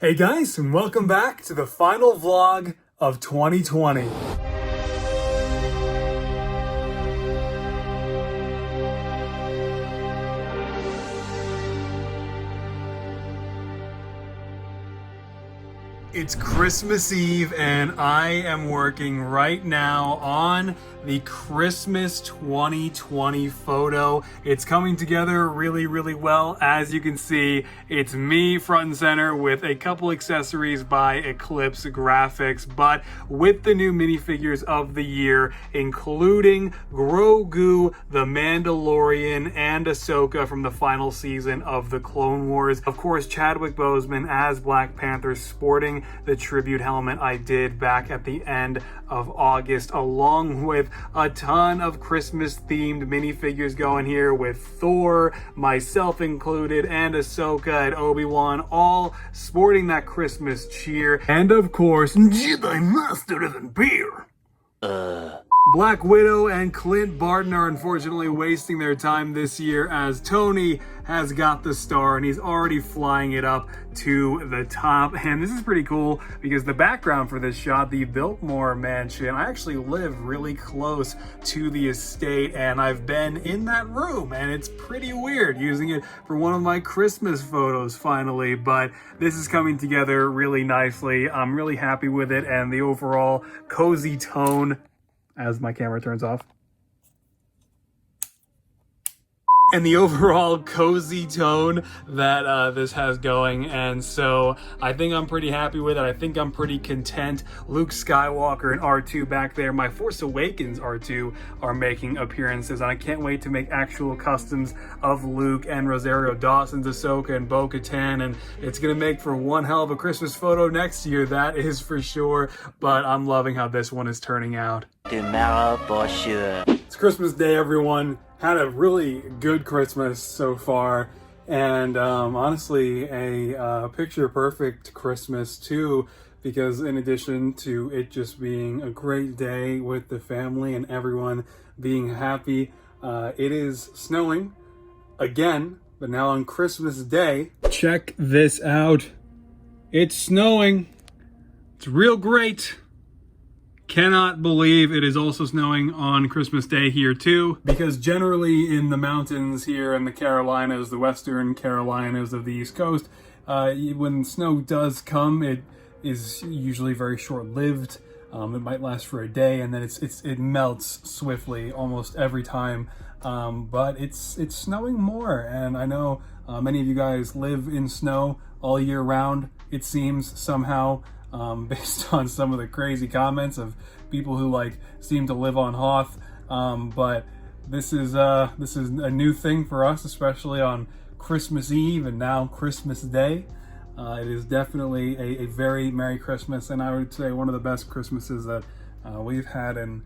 Hey guys, and welcome back to the final vlog of 2020. It's Christmas Eve and I am working right now on the Christmas 2020 photo. It's coming together really well. As you can see, it's me front and center with a couple accessories by Eclipse Graphics, but with the new minifigures of the year, including Grogu, the Mandalorian, and Ahsoka from the final season of the Clone Wars. Of course, Chadwick Boseman as Black Panther sporting the tribute helmet I did back at the end of August, along with a ton of Christmas themed minifigures going here with Thor, myself included, and Ahsoka and Obi-Wan, all sporting that Christmas cheer. And of course, Jedi Master doesn't beer. Black Widow and Clint Barton are unfortunately wasting their time this year, as Tony has got the star and he's already flying it up to the top. And this is pretty cool because the background for this shot, the Biltmore mansion, I actually live really close to the estate and I've been in that room and it's pretty weird using it for one of my Christmas photos finally, but this is coming together really nicely. I'm really happy with it and the overall cozy tone as my camera turns off. And the overall cozy tone that this has going, and so I think I'm pretty happy with it. I think I'm pretty content. Luke Skywalker and R2 back there, my Force Awakens R2 are making appearances, and I can't wait to make actual customs of Luke and Rosario Dawson's Ahsoka and Bo-Katan, and it's gonna make for one hell of a Christmas photo next year, that is for sure, but I'm loving how this one is turning out. Tomorrow for sure. It's Christmas Day, everyone. Had a really good Christmas so far, and honestly a picture perfect Christmas too, because in addition to it just being a great day with the family and everyone being happy, it is snowing again, but now on Christmas Day. Check this out. It's snowing. It's real great. Cannot believe it is also snowing on Christmas Day here too, because generally in the mountains here in the Carolinas, the Western Carolinas of the East Coast, when snow does come, it is usually very short-lived. It might last for a day and then it melts swiftly almost every time. But it's snowing more, and I know many of you guys live in snow all year round, it seems, somehow. Based on some of the crazy comments of people who seem to live on Hoth, but this is a new thing for us, especially on Christmas Eve and now Christmas Day. It is definitely a very Merry Christmas, and I would say one of the best Christmases that we've had in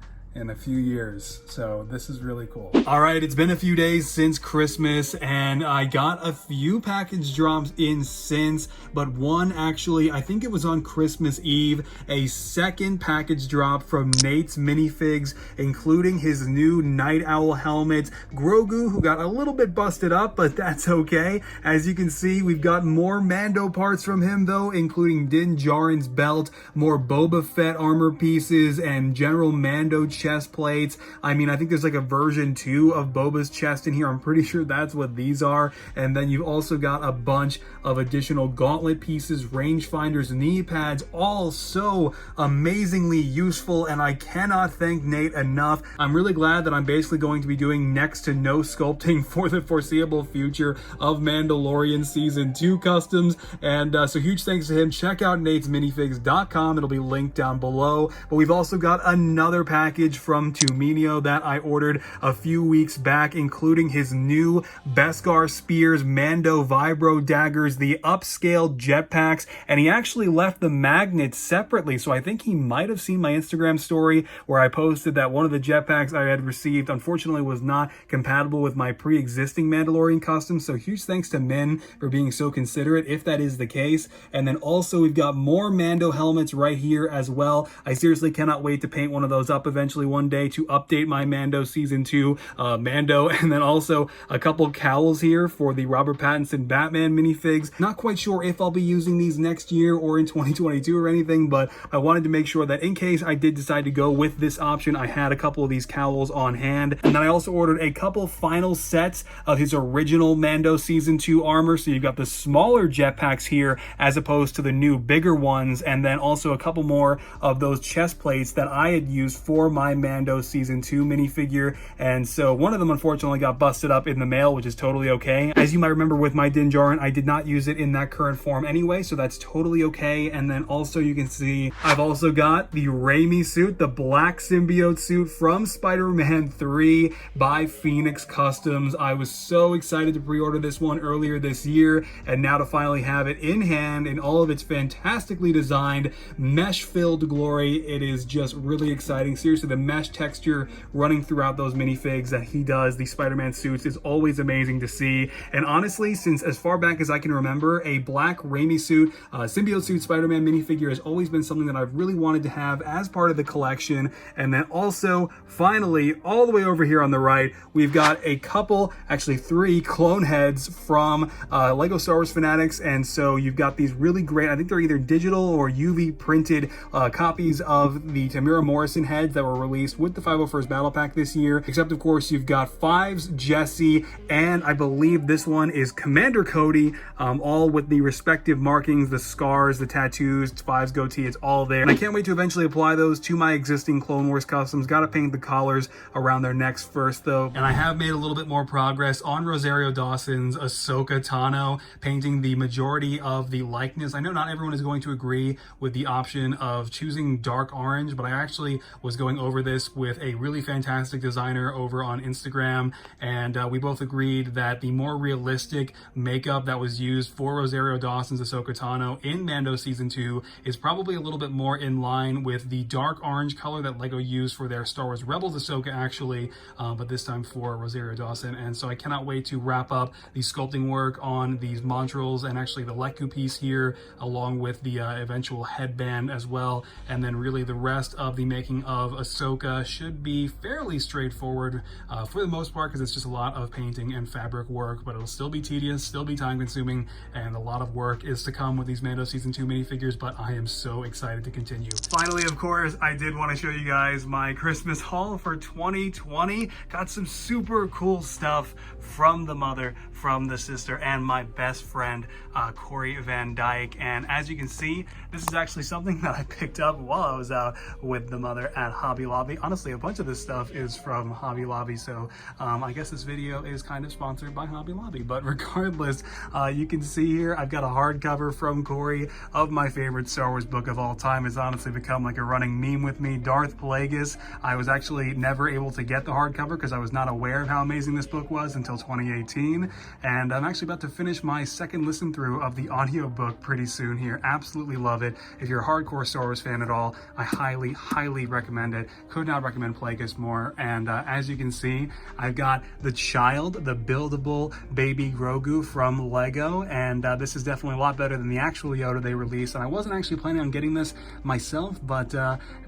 a few years, so this is really cool. All right, it's been a few days since Christmas and I got a few package drops in since, but one actually, I think it was on Christmas Eve, a second package drop from Nate's Minifigs, including his new Night Owl helmet, Grogu, who got a little bit busted up, but that's okay. As you can see, we've got more Mando parts from him though, including Din Djarin's belt, more Boba Fett armor pieces, and General Mando chest plates. I mean, I think there's a version 2 of Boba's chest in here. I'm pretty sure that's what these are. And then you've also got a bunch of additional gauntlet pieces, rangefinders, knee pads, all so amazingly useful, and I cannot thank Nate enough. I'm really glad that I'm basically going to be doing next to no sculpting for the foreseeable future of Mandalorian Season 2 customs, and so huge thanks to him. Check out natesminifigs.com. It'll be linked down below. But we've also got another package from Tuminio that I ordered a few weeks back, including his new Beskar Spears, Mando Vibro Daggers, the upscaled jetpacks, and he actually left the magnets separately, so I think he might have seen my Instagram story where I posted that one of the jetpacks I had received unfortunately was not compatible with my pre-existing Mandalorian custom, so huge thanks to Min for being so considerate if that is the case. And then also we've got more Mando helmets right here as well. I seriously cannot wait to paint one of those up eventually. eventually one day to update my Mando Season 2 Mando, and then also a couple cowls here for the Robert Pattinson Batman minifigs. Not quite sure if I'll be using these next year or in 2022 or anything, but I wanted to make sure that in case I did decide to go with this option, I had a couple of these cowls on hand. And then I also ordered a couple final sets of his original Mando Season 2 armor. So you've got the smaller jetpacks here as opposed to the new bigger ones, and then also a couple more of those chest plates that I had used for my Mando Season 2 minifigure. And so one of them unfortunately got busted up in the mail, which is totally okay. As you might remember with my Din Djarin, I did not use it in that current form anyway, so that's totally okay. And then also you can see I've also got the Remy suit, the black symbiote suit from Spider-Man 3 by Phoenix Customs. I was so excited to pre-order this one earlier this year, and now to finally have it in hand in all of its fantastically designed mesh-filled glory. It is just really exciting. Seriously, the mesh texture running throughout those minifigs that he does, the Spider-Man suits, is always amazing to see. And honestly, since as far back as I can remember, a black Remy suit, symbiote suit Spider-Man minifigure has always been something that I've really wanted to have as part of the collection. And then also, finally, all the way over here on the right, we've got a couple, actually 3 clone heads from Lego Star Wars Fanatics. And so you've got these really great, I think they're either digital or UV printed copies of the Tamira Morrison heads that were released with the 501st Battle Pack this year. Except of course you've got Fives, Jesse, and I believe this one is Commander Cody, all with the respective markings, the scars, the tattoos, Fives goatee, it's all there. And I can't wait to eventually apply those to my existing Clone Wars customs. Gotta paint the collars around their necks first though. And I have made a little bit more progress on Rosario Dawson's Ahsoka Tano, painting the majority of the likeness. I know not everyone is going to agree with the option of choosing dark orange, but I actually was going over this with a really fantastic designer over on Instagram, and we both agreed that the more realistic makeup that was used for Rosario Dawson's Ahsoka Tano in Mando Season 2 is probably a little bit more in line with the dark orange color that Lego used for their Star Wars Rebels Ahsoka actually, but this time for Rosario Dawson. And so I cannot wait to wrap up the sculpting work on these montrals and actually the Leku piece here, along with the eventual headband as well. And then really the rest of the making of Ahsoka should be fairly straightforward for the most part, because it's just a lot of painting and fabric work, but it'll still be tedious, still be time consuming, and a lot of work is to come with these Mando Season 2 minifigures, but I am so excited to continue. Finally, of course, I did want to show you guys my Christmas haul for 2020. Got some super cool stuff from the mother, from the sister, and my best friend, Corey Van Dyke. And as you can see, this is actually something that I picked up while I was out with the mother at Hobby Lobby. Honestly, a bunch of this stuff is from Hobby Lobby, so I guess this video is kind of sponsored by Hobby Lobby. But regardless, you can see here, I've got a hardcover from Corey of my favorite Star Wars book of all time. It's honestly become like a running meme with me, Darth Plagueis. I was actually never able to get the hardcover because I was not aware of how amazing this book was until 2018. And I'm actually about to finish my second listen through of the audiobook pretty soon here. Absolutely love it. If you're a hardcore Star Wars fan at all, I highly, highly recommend it. Could not recommend Plagueis more. And as you can see, I've got the child, the buildable baby Grogu from Lego. And this is definitely a lot better than the actual Yoda they released. And I wasn't actually planning on getting this myself, but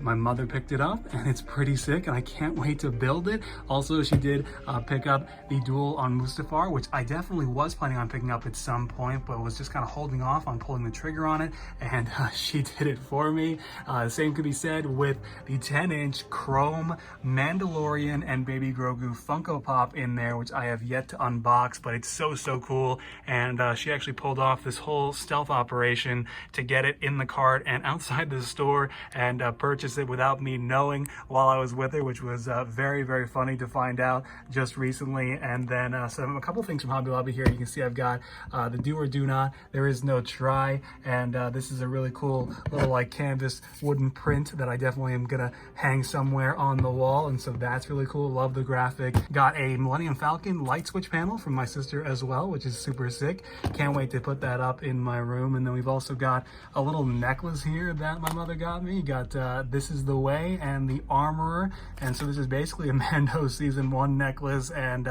my mother picked it up and it's pretty sick and I can't wait to build it. Also, she did pick up the duel on Mustafar, which I definitely was planning on picking up at some point, but was just kind of holding off on pulling the trigger on it, and she did it for me. The same could be said with the 10-inch chrome Mandalorian and Baby Grogu Funko Pop in there, which I have yet to unbox, but it's so cool. And she actually pulled off this whole stealth operation to get it in the cart and outside the store and purchase it without me knowing while I was with her, which was very funny to find out just recently. And then a couple things from Hobby Lobby here. You can see I've got the Do or Do Not, There Is No Try, and this is a really cool little like canvas wooden print that I definitely am gonna hang somewhere on the wall, and so that's really cool. Love the graphic. Got a Millennium Falcon light switch panel from my sister as well, which is super sick. Can't wait to put that up in my room. And then we've also got a little necklace here that my mother got me. Got This Is the Way and the Armorer, and so this is basically a Mando Season 1 necklace, and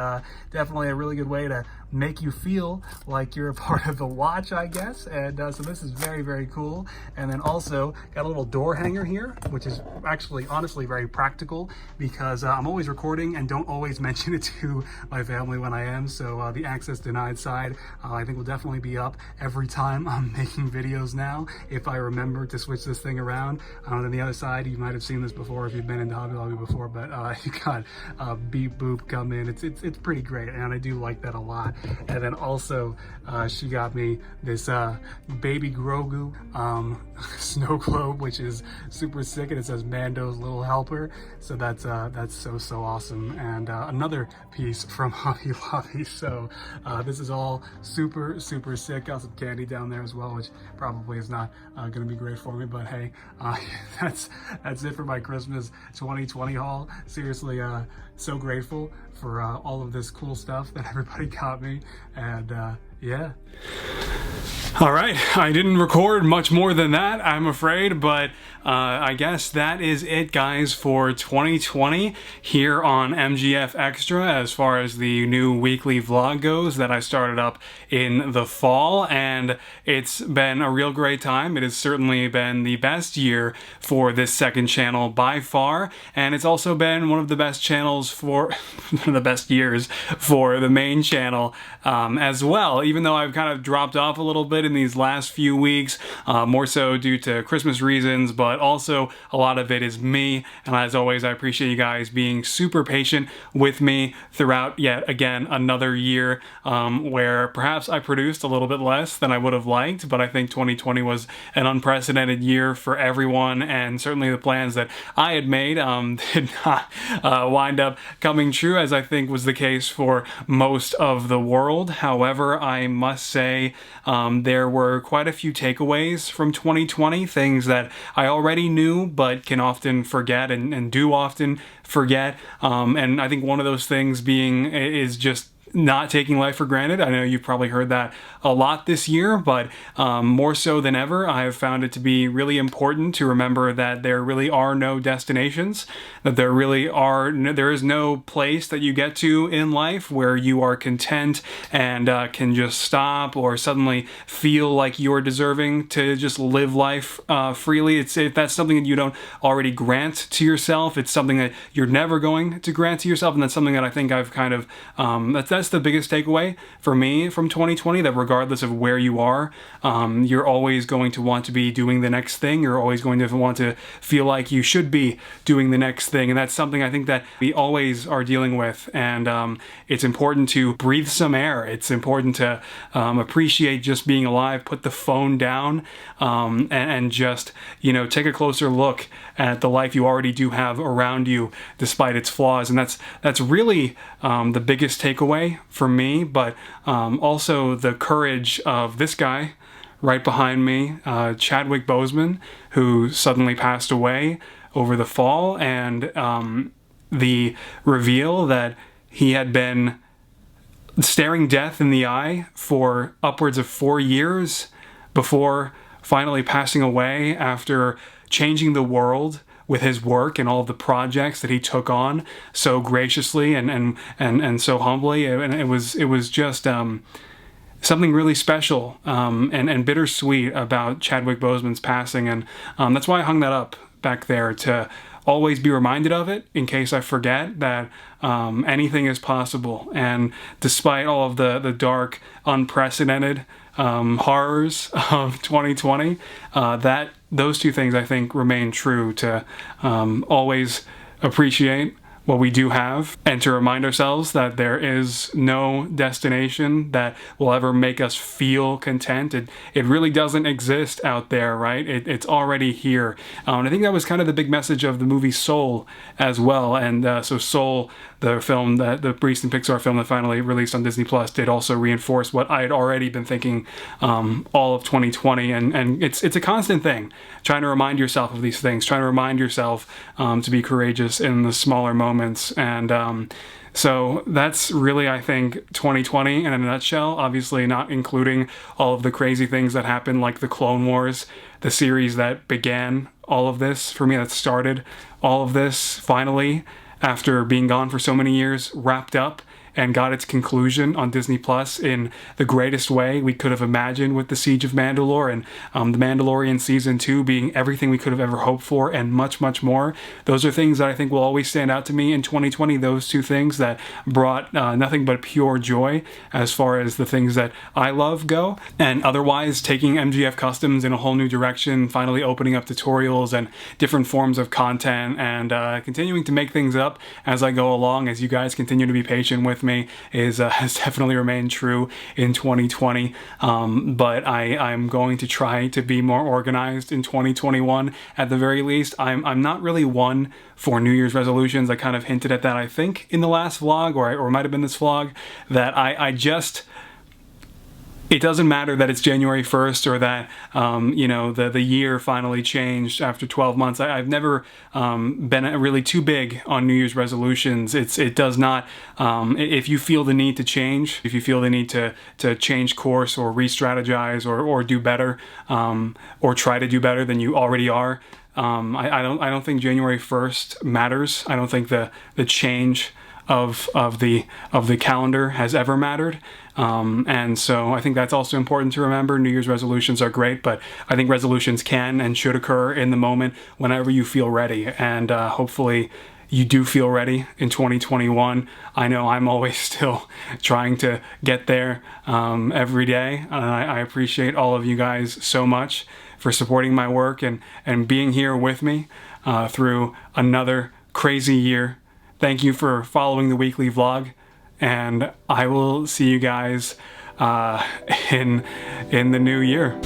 definitely a really good way to make you feel like you're a part of the watch, I guess. And so this is very cool. And then also got a little door hanger here, which is actually honestly very practical because I'm always recording and don't always mention it to my family when I am. So the access denied side, I think will definitely be up every time I'm making videos now, if I remember to switch this thing around. On the other side, you might have seen this before if you've been into Hobby Lobby before, but you got Beep Boop come in. It's pretty great, and I do like that a lot. And then also, she got me this baby Grogu snow globe, which is super sick, and it says Mando's little helper. So that's so awesome. And another piece from Hobby Lobby. So this is all super sick. Got some candy down there as well, which probably is not going to be great for me, but hey, that's it for my Christmas 2020 haul. Seriously, so grateful for all of this cool stuff that everybody got me, and yeah. All right, I didn't record much more than that, I'm afraid, but I guess that is it, guys, for 2020 here on MGF Extra as far as the new weekly vlog goes that I started up in the fall, and it's been a real great time. It has certainly been the best year for this second channel by far, and it's also been one of the best channels for the best years for the main channel as well, even though I've kind of dropped off a little bit in these last few weeks, more so due to Christmas reasons, but also a lot of it is me. And as always, I appreciate you guys being super patient with me throughout yet again another year where perhaps I produced a little bit less than I would have liked, but I think 2020 was an unprecedented year for everyone, and certainly the plans that I had made did not wind up coming true, as I think was the case for most of the world. However, I must say there were quite a few takeaways from 2020, things that I already knew but can often forget and do often forget. And I think one of those things is just not taking life for granted. I know you've probably heard that a lot this year, but more so than ever, I have found it to be really important to remember that there really are no destinations, that there is no place that you get to in life where you are content and can just stop or suddenly feel like you're deserving to just live life freely. If that's something that you don't already grant to yourself, it's something that you're never going to grant to yourself, and that's something that I think I've kind of that's the biggest takeaway for me from 2020, that regardless of where you are, you're always going to want to be doing the next thing. You're always going to want to feel like you should be doing the next thing, and that's something I think that we always are dealing with. And it's important to breathe some air. It's important to appreciate just being alive, put the phone down, and just, take a closer look at the life you already do have around you, despite its flaws. And that's really the biggest takeaway for me, but also the courage of this guy right behind me, Chadwick Boseman, who suddenly passed away over the fall, and the reveal that he had been staring death in the eye for upwards of 4 years before finally passing away after changing the world with his work and all of the projects that he took on so graciously and so humbly. And it was just something really special and bittersweet about Chadwick Boseman's passing. And that's why I hung that up back there, to always be reminded of it in case I forget that anything is possible. And despite all of the dark, unprecedented horrors of 2020, those two things I think remain true, to always appreciate what we do have, and to remind ourselves that there is no destination that will ever make us feel content. It really doesn't exist out there, right? It's already here. And I think that was kind of the big message of the movie Soul as well. And so Soul, the film, the recent Pixar film that finally released on Disney Plus, did also reinforce what I had already been thinking all of 2020. And it's a constant thing, trying to remind yourself of these things, trying to remind yourself to be courageous in the smaller moments. And so that's really, I think, 2020 in a nutshell, obviously not including all of the crazy things that happened, like the Clone Wars, the series that began all of this for me, that started all of this finally, after being gone for so many years, wrapped up and got its conclusion on Disney Plus in the greatest way we could have imagined, with the Siege of Mandalore and The Mandalorian Season 2 being everything we could have ever hoped for, and much, much more. Those are things that I think will always stand out to me in 2020. Those two things that brought nothing but pure joy as far as the things that I love go. And otherwise, taking MGF Customs in a whole new direction, finally opening up tutorials and different forms of content, and continuing to make things up as I go along, as you guys continue to be patient with me, has definitely remained true in 2020. But I'm going to try to be more organized in 2021 at the very least. I'm not really one for New Year's resolutions. I kind of hinted at that, I think, in the last vlog, or it might have been this vlog, that I just... It doesn't matter that it's January 1st or that, you know, the year finally changed after 12 months. I've never been really too big on New Year's resolutions. It does not, if you feel the need to change, if you feel the need to change course or re-strategize or do better, or try to do better than you already are, I don't think January 1st matters. I don't think the change of the calendar has ever mattered. And so I think that's also important to remember. New Year's resolutions are great, but I think resolutions can and should occur in the moment whenever you feel ready. And hopefully you do feel ready in 2021. I know I'm always still trying to get there every day. I appreciate all of you guys so much for supporting my work and being here with me through another crazy year. Thank you for following the weekly vlog, and I will see you guys in the new year.